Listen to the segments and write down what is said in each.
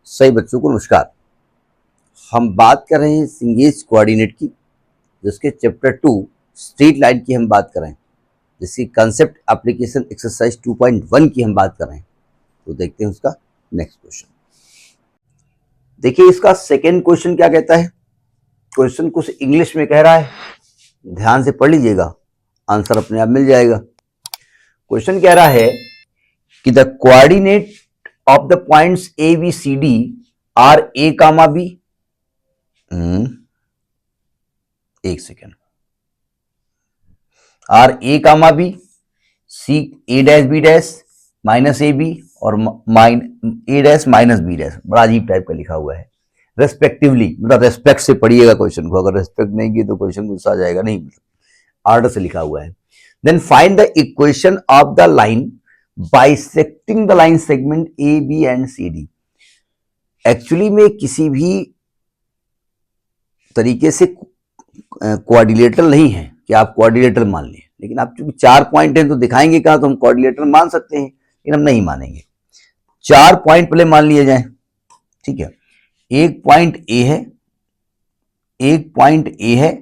सही बच्चों को नमस्कार। हम बात कर रहे हैं सिंगेज कोऑर्डिनेट की, जिसके चैप्टर 2 स्ट्रेट लाइन की हम बात कर रहे हैं, जिसकी कंसेप्ट एप्लीकेशन एक्सरसाइज 2.1 की हम बात कर रहे हैं। तो देखते हैं उसका नेक्स्ट क्वेश्चन। देखिए इसका सेकेंड क्वेश्चन क्या कहता है। क्वेश्चन कुछ इंग्लिश में कह रहा है, ध्यान से पढ़ लीजिएगा, आंसर अपने आप मिल जाएगा। क्वेश्चन कह रहा है कि the coordinate of the points A B C D are A comma B. एक second. Are A comma B, C A dash B dash minus A B और A dash minus B dash. बड़ा अजीब type का लिखा हुआ है, respectively. मतलब respect से पढ़िएगा क्वेश्चन को, अगर रेस्पेक्ट नहीं की तो क्वेश्चन गुस्सा आ जाएगा। नहीं, मतलब आर्डर से लिखा हुआ है। Then find the equation of the line bisecting the line segment A B and C D. Actually में किसी भी तरीके से कोऑर्डिनेटर नहीं है कि आप कोऑर्डिनेटर मान लें, लेकिन आप चूंकि 4 पॉइंट हैं तो दिखाएंगे कहां, तो हम कोऑर्डिनेटर मान सकते हैं, लेकिन हम नहीं मानेंगे। 4 पॉइंट पहले मान लिए जाएं, ठीक है। एक पॉइंट ए है, एक पॉइंट ए है,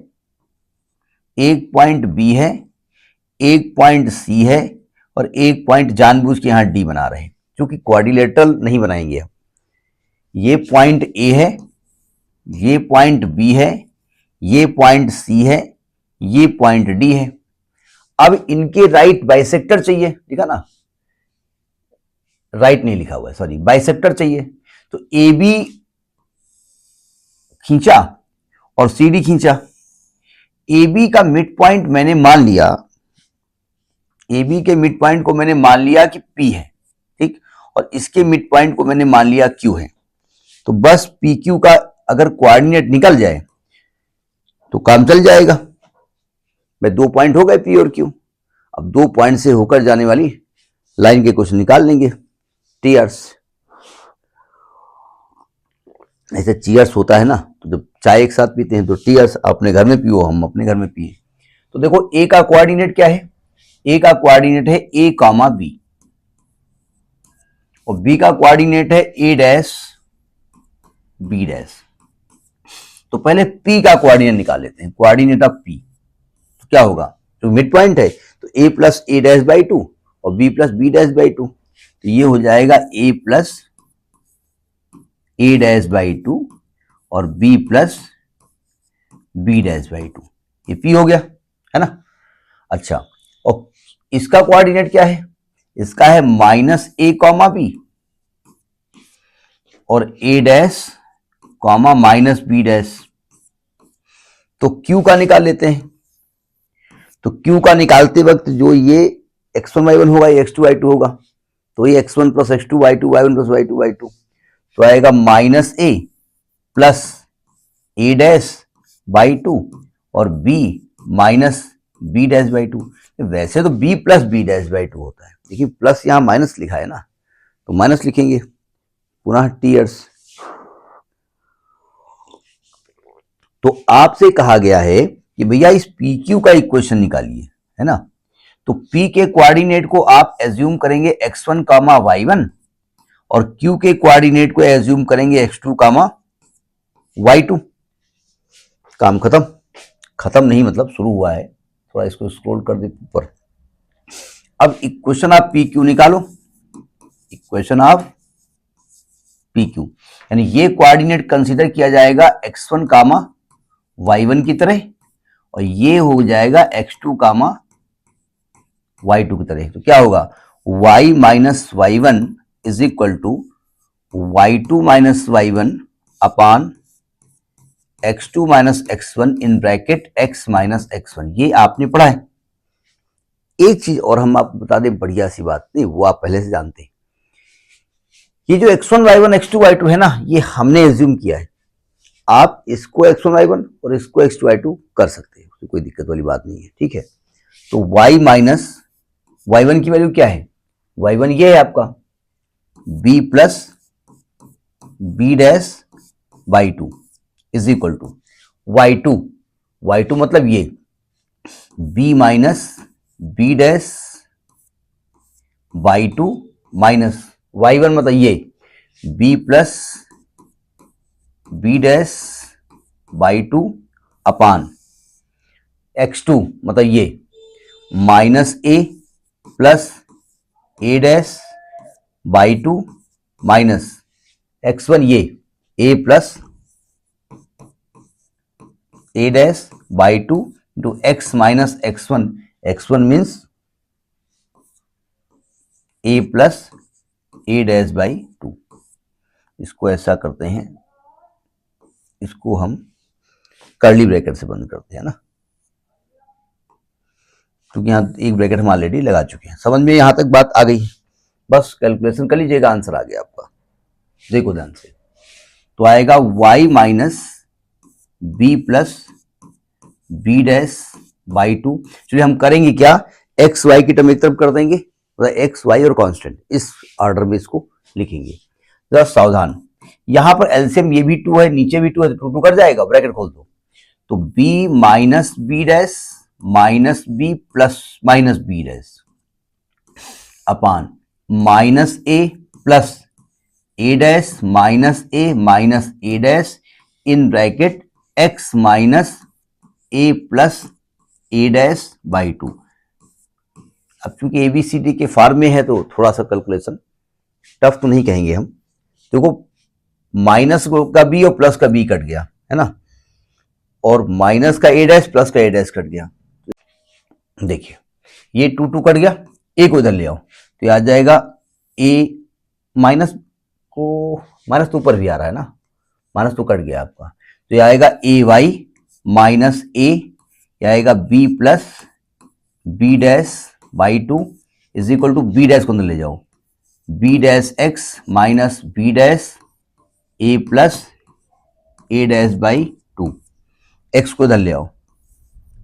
एक पॉइंट बी है, एक पॉइंट सी है और एक पॉइंट जानबूझ के यहां डी बना रहे हैं, क्योंकि कोऑर्डिनेटर नहीं बनाएंगे। ये पॉइंट ए है, ये पॉइंट बी है, ये पॉइंट सी है, ये पॉइंट डी है। अब इनके राइट बाइसेक्टर चाहिए, लिखा ना, राइट नहीं लिखा हुआ है, सॉरी, बाइसेक्टर चाहिए। तो ए बी खींचा और सी डी खींचा। ए बी का मिड पॉइंट मैंने मान लिया, ए बी के मिड पॉइंट को मैंने मान लिया कि पी है, ठीक, और इसके मिड पॉइंट को मैंने मान लिया क्यू है। तो बस पी क्यू का अगर कोऑर्डिनेट निकल जाए तो काम चल जाएगा। भाई 2 पॉइंट हो गए पी और क्यू। अब 2 पॉइंट से होकर जाने वाली लाइन के क्वेश्चन निकाल लेंगे। टीयर्स, ऐसे चीयर्स होता है ना, तो जब चाय एक साथ पीते हैं तो टीयर्स, अपने घर में पियो, हम अपने घर में पिए। तो देखो ए का कोऑर्डिनेट क्या है, ए का कोऑर्डिनेट है ए कामा बी और बी का कोऑर्डिनेट है ए डैश बी डैश। तो पहले पी का कोऑर्डिनेट निकाल लेते हैं, कोऑर्डिनेट ऑफ पी। तो क्या होगा, जो मिड पॉइंट है तो A plus A dash by 2 और B plus B dash by 2। तो ये हो जाएगा A plus A dash by 2 और B plus B dash by 2। ये पी हो गया, है ना। अच्छा, और इसका कोऑर्डिनेट क्या है, इसका है माइनस ए कॉमा बी और A dash comma minus B dash. तो क्यू का निकाल लेते हैं। तो क्यू का निकालते वक्त जो ये x1 y1 होगा, ये x2 y2 होगा। तो ये x1 plus x2 y2 y1 plus y2 y2 तो आएगा minus A plus A dash by 2 और b minus B dash by 2। वैसे तो b plus B dash by 2 होता है, देखिए प्लस यहां माइनस लिखा है ना, तो माइनस लिखेंगे। पुनः टीयर्स। तो आपसे कहा गया है कि भैया इस पी क्यू का इक्वेशन निकालिए, है ना। तो पी के कोऑर्डिनेट को आप एज्यूम करेंगे x1 कामा y1 और क्यू के कोऑर्डिनेट को एज्यूम करेंगे x2 कामा y2। काम खत्म। खत्म नहीं मतलब शुरू हुआ है, थोड़ा इसको स्क्रॉल कर दे ऊपर। अब इक्वेशन ऑफ पी क्यू निकालो, इक्वेशन ऑफ पी क्यू, यानी ये कोऑर्डिनेट कंसीडर किया जाएगा x1 कामा y1 की तरह और ये हो जाएगा x2 कामा y2 की तरह। तो क्या होगा, y minus y1 is equal to y2 minus y1 upon x2 minus x1 in bracket x minus x1। ये आपने पढ़ा है। एक चीज और हम आपको बता दें, बढ़िया सी बात, नहीं वो आप पहले से जानते हैं। ये जो x1 y1 x2 y2 है ना, ये हमने एज्यूम किया है। आप इसको x1 y1 और इसको x2 y2 कर सकते हैं, कोई दिक्कत वाली बात नहीं है, ठीक है। तो y माइनस y1 की वैल्यू क्या है, y1 ये है आपका b plus B dash by 2 is equal to y2 मतलब ये b minus B dash by 2 minus y1 मतलब ये b plus B dash by two upon x2 मतलब ये minus A plus A dash by two minus x1 ये a plus A dash by two into X minus x1, x1 means a plus A dash by two. इसको ऐसा करते हैं, इसको हम curly bracket से बंद करते हैं ना, क्योंकि यहां एक ब्रैकेट हम ऑलरेडी लगा चुके हैं। समझ में यहां तक बात आ गई, बस कैलकुलेशन कर लीजिएगा, आंसर आ गया आपका। देखो ध्यान से, तो आएगा y minus B plus B dash by two. चलिए हम करेंगे क्या, एक्स वाई की टर्म एक तरफ कर देंगे, एक्स वाई और कांस्टेंट इस ऑर्डर में इसको लिखेंगे। जरा सावधान, यहां पर एलसीएम ये भी 2 है, नीचे भी 2 है, तो 2 कर जाएगा, ब्रैकेट खोल दो। तो b minus B dash minus B plus minus B dash upon minus A plus A dash minus A dash in bracket X minus A plus A dash by two. अब चूंकि एबीसीडी के form में है तो थोड़ा सा calculation tough तो नहीं कहेंगे हम। देखो माइनस का बी और प्लस का बी कट गया है ना, और माइनस का ए डैश प्लस का ए डैश कट गया। देखिए ये 2 2 कट गया, ए को इधर ले आओ तो आ जाएगा ए माइनस को, माइनस तो ऊपर भी आ रहा है ना, माइनस तो कट गया आपका, तो ये आएगा ए वाई माइनस ए, आएगा B plus B dash by two is equal to B dash को अंदर ले जाओ, B dash X minus B dash A plus A dash by two. X को इधर ले आओ,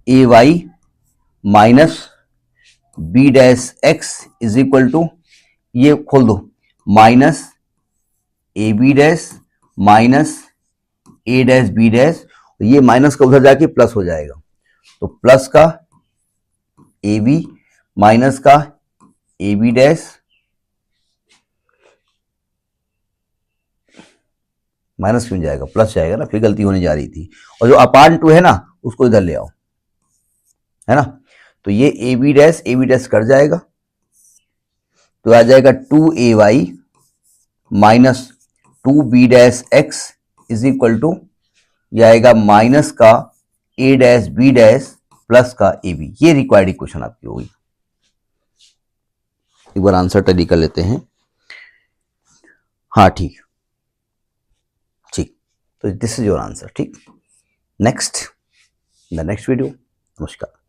A Y minus B dash X is equal to, ये खोल दो, minus A B dash minus A dash B dash, ये minus का उधर जाके प्लस हो जाएगा, तो प्लस का ए बी माइनस का ए बी डैश माइनस क्यों जाएगा, प्लस जाएगा ना, फिर गलती होने जा रही थी। और जो अपान 2 है ना उसको इधर ले आओ, है ना, तो ये ए बी डैश कट जाएगा, तो आ जाएगा 2 AY minus 2 B dash X is equal to, यह आएगा माइनस का A dash B dash plus का ए बी। ये रिक्वायर्ड इक्वेशन आपकी होगी। एक बार आंसर टैली कर लेते हैं। हाँ ठीक, तो दिस इज योर आंसर। ठीक, next in the next video. नमस्कार।